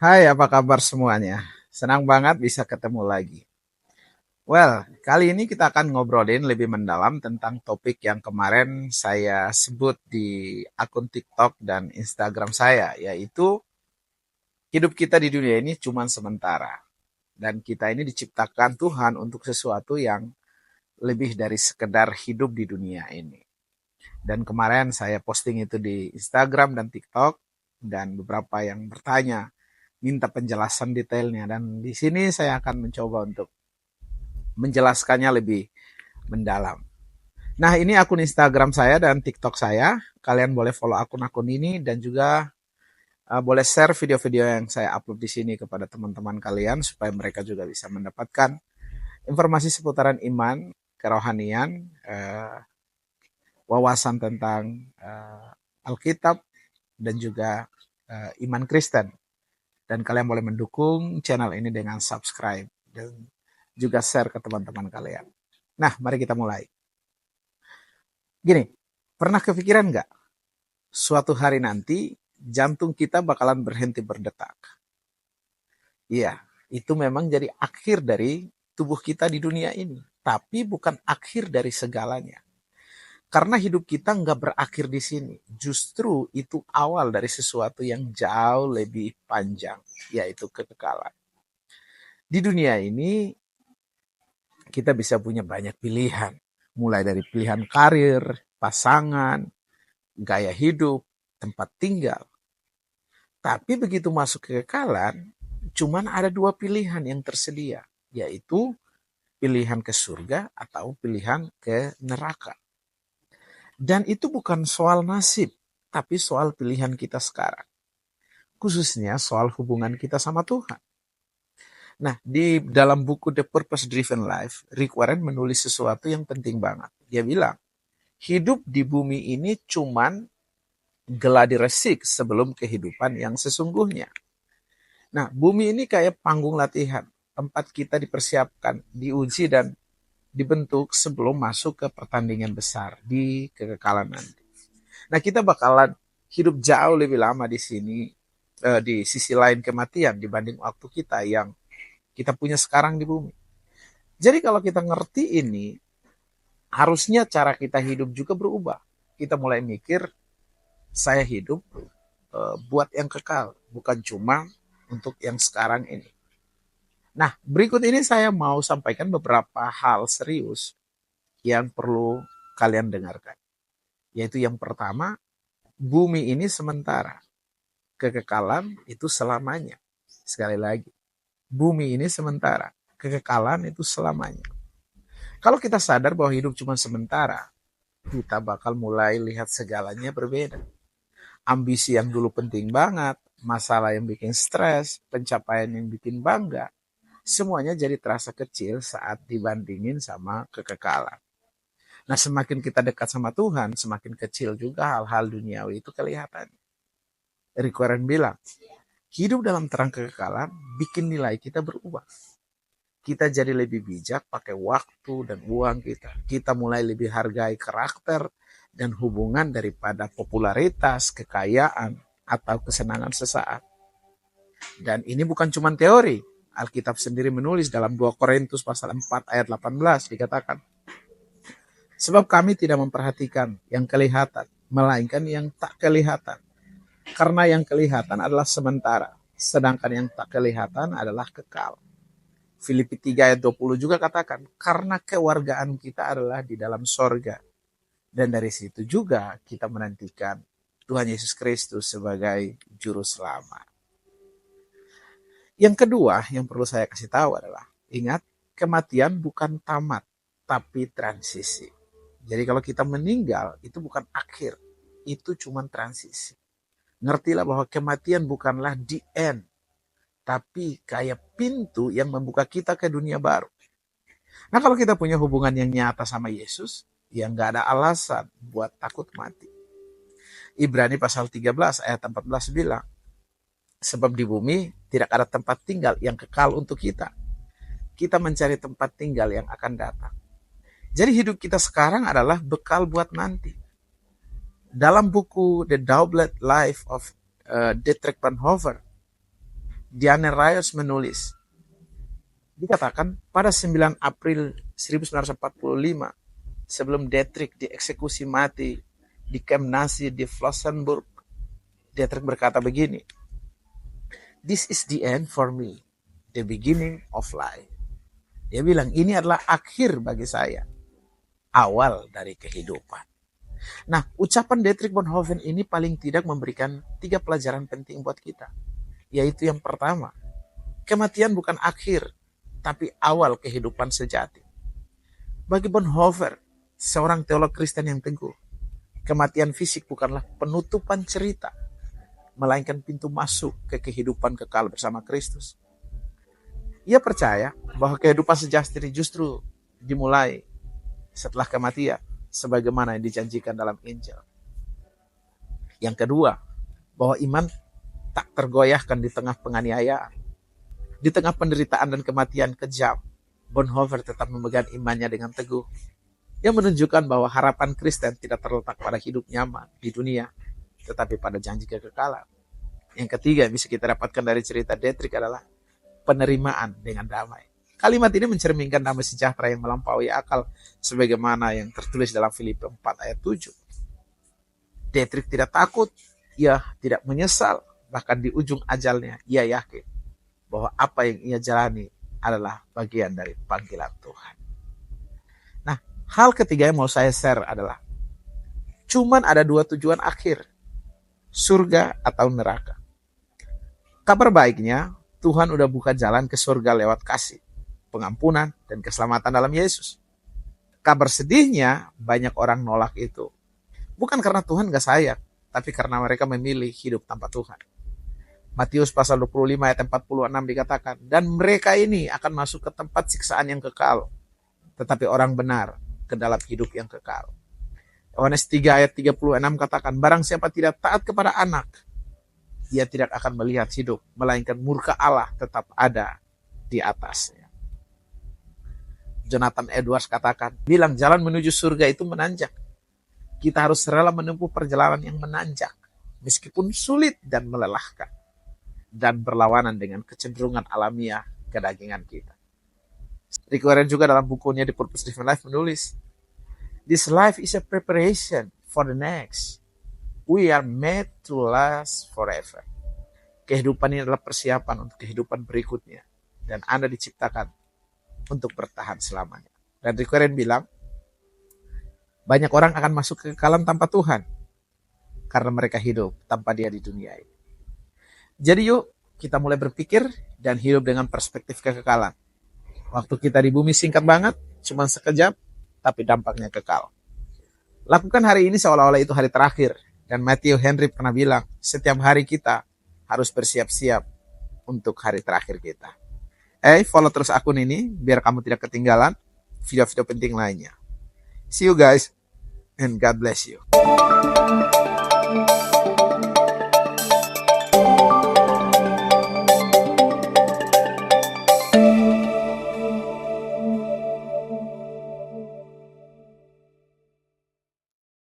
Hai, apa kabar semuanya? Senang banget bisa ketemu lagi. Well, kali ini kita akan ngobrolin lebih mendalam tentang topik yang kemarin saya sebut di akun TikTok dan Instagram saya, yaitu hidup kita di dunia ini cuma sementara. Dan kita ini diciptakan Tuhan untuk sesuatu yang lebih dari sekedar hidup di dunia ini. Dan kemarin saya posting itu di Instagram dan TikTok, dan beberapa yang bertanya, minta penjelasan detailnya. Dan di sini saya akan mencoba untuk menjelaskannya lebih mendalam. Nah, ini akun Instagram saya dan TikTok saya. Kalian boleh follow akun-akun ini dan juga boleh share video-video yang saya upload di sini kepada teman-teman kalian supaya mereka juga bisa mendapatkan informasi seputaran iman, kerohanian, wawasan tentang Alkitab dan juga iman Kristen. Dan kalian boleh mendukung channel ini dengan subscribe dan juga share ke teman-teman kalian. Nah, mari kita mulai. Gini, pernah kepikiran nggak? Suatu hari nanti, jantung kita bakalan berhenti berdetak. Iya, itu memang jadi akhir dari tubuh kita di dunia ini. Tapi bukan akhir dari segalanya. Karena hidup kita nggak berakhir di sini. Justru itu awal dari sesuatu yang jauh lebih panjang, yaitu kekekalan. Di dunia ini, kita bisa punya banyak pilihan. Mulai dari pilihan karir, pasangan, gaya hidup, tempat tinggal. Tapi begitu masuk kekekalan, cuman ada dua pilihan yang tersedia, yaitu pilihan ke surga atau pilihan ke neraka. Dan itu bukan soal nasib, tapi soal pilihan kita sekarang. Khususnya soal hubungan kita sama Tuhan. Nah, di dalam buku The Purpose Driven Life, Rick Warren menulis sesuatu yang penting banget. Dia bilang, hidup di bumi ini cuman geladi resik sebelum kehidupan yang sesungguhnya. Nah, bumi ini kayak panggung latihan, tempat kita dipersiapkan, diuji dan dibentuk sebelum masuk ke pertandingan besar di kekekalan nanti. Nah, kita bakalan hidup jauh lebih lama di sini, di sisi lain kematian dibanding waktu kita yang kita punya sekarang di bumi. Jadi kalau kita ngerti ini, harusnya cara kita hidup juga berubah. Kita mulai mikir, saya hidup buat yang kekal, bukan cuma untuk yang sekarang ini. Nah, berikut ini saya mau sampaikan beberapa hal serius yang perlu kalian dengarkan. Yaitu yang pertama, bumi ini sementara. Kekekalan itu selamanya. Sekali lagi, bumi ini sementara. Kekekalan itu selamanya. Kalau kita sadar bahwa hidup cuma sementara, kita bakal mulai lihat segalanya berbeda. Ambisi yang dulu penting banget, masalah yang bikin stres, pencapaian yang bikin bangga, semuanya jadi terasa kecil saat dibandingin sama kekekalan. Nah, semakin kita dekat sama Tuhan, semakin kecil juga hal-hal duniawi itu kelihatan. Rick Warren bilang, hidup dalam terang kekekalan bikin nilai kita berubah. Kita jadi lebih bijak pakai waktu dan uang kita. Kita mulai lebih hargai karakter dan hubungan daripada popularitas, kekayaan, atau kesenangan sesaat. Dan ini bukan cuma teori. Alkitab sendiri menulis dalam 2 Korintus pasal 4 ayat 18 dikatakan, sebab kami tidak memperhatikan yang kelihatan, melainkan yang tak kelihatan. Karena yang kelihatan adalah sementara, sedangkan yang tak kelihatan adalah kekal. Filipi 3 ayat 20 juga katakan, karena kewargaan kita adalah di dalam sorga. Dan dari situ juga kita menantikan Tuhan Yesus Kristus sebagai juru selamat. Yang kedua yang perlu saya kasih tahu adalah, ingat, kematian bukan tamat, tapi transisi. Jadi kalau kita meninggal, itu bukan akhir, itu cuma transisi. Ngertilah bahwa kematian bukanlah the end, tapi kayak pintu yang membuka kita ke dunia baru. Nah, kalau kita punya hubungan yang nyata sama Yesus, ya nggak ada alasan buat takut mati. Ibrani pasal 13 ayat 14 bilang, sebab di bumi tidak ada tempat tinggal yang kekal untuk kita. Kita mencari tempat tinggal yang akan datang. Jadi hidup kita sekarang adalah bekal buat nanti. Dalam buku The Doublet Life of Dietrich Bonhoeffer, Diane Reeves menulis, dikatakan pada 9 April 1945, sebelum Dietrich dieksekusi mati di kamp Nazi di Flossenburg, Dietrich berkata begini, "This is the end for me, the beginning of life." Dia bilang, ini adalah akhir bagi saya, awal dari kehidupan. Nah, ucapan Dietrich Bonhoeffer ini paling tidak memberikan 3 pelajaran penting buat kita. Yaitu yang pertama, kematian bukan akhir, tapi awal kehidupan sejati. Bagi Bonhoeffer, seorang teolog Kristen yang teguh, kematian fisik bukanlah penutupan cerita, melainkan pintu masuk ke kehidupan kekal bersama Kristus. Ia percaya bahwa kehidupan sejati justru dimulai setelah kematian, sebagaimana yang dijanjikan dalam Injil. Yang kedua, bahwa iman tak tergoyahkan di tengah penganiayaan. Di tengah penderitaan dan kematian kejam, Bonhoeffer tetap memegang imannya dengan teguh. Yang menunjukkan bahwa harapan Kristen tidak terletak pada hidup nyaman di dunia, tetapi pada janji kekekalan. Yang ketiga yang bisa kita dapatkan dari cerita Dietrich adalah penerimaan dengan damai. Kalimat ini mencerminkan damai sejahtera yang melampaui akal, sebagaimana yang tertulis dalam Filipi 4 ayat 7. Dietrich tidak takut, ia tidak menyesal, bahkan di ujung ajalnya ia yakin bahwa apa yang ia jalani adalah bagian dari panggilan Tuhan. Nah, hal ketiga yang mau saya share adalah cuman ada 2 tujuan akhir, surga atau neraka. Kabar baiknya, Tuhan udah buka jalan ke surga lewat kasih, pengampunan, dan keselamatan dalam Yesus. Kabar sedihnya, banyak orang nolak itu. Bukan karena Tuhan gak sayang, tapi karena mereka memilih hidup tanpa Tuhan. Matius pasal 25 ayat 46 dikatakan, dan mereka ini akan masuk ke tempat siksaan yang kekal, tetapi orang benar ke dalam hidup yang kekal. Yohanes 3 ayat 36 katakan, barang siapa tidak taat kepada anak, ia tidak akan melihat hidup, melainkan murka Allah tetap ada di atasnya. Jonathan Edwards katakan, bilang jalan menuju surga itu menanjak. Kita harus rela menempuh perjalanan yang menanjak, meskipun sulit dan melelahkan, dan berlawanan dengan kecenderungan alamiah kedagingan kita. Rick Warren juga dalam bukunya The Purpose Driven Life menulis, this life is a preparation for the next. We are made to last forever. Kehidupan ini adalah persiapan untuk kehidupan berikutnya, dan Anda diciptakan untuk bertahan selamanya. Dan Rick Warren bilang, banyak orang akan masuk ke kekekalan tanpa Tuhan, karena mereka hidup tanpa Dia di dunia ini. Jadi yuk, kita mulai berpikir dan hidup dengan perspektif kekekalan. Waktu kita di bumi singkat banget, cuma sekejap, tapi dampaknya kekal. Lakukan hari ini seolah-olah itu hari terakhir. Dan Matthew Henry pernah bilang, setiap hari kita harus bersiap-siap untuk hari terakhir kita. Follow terus akun ini, biar kamu tidak ketinggalan video-video penting lainnya. See you guys, and God bless you.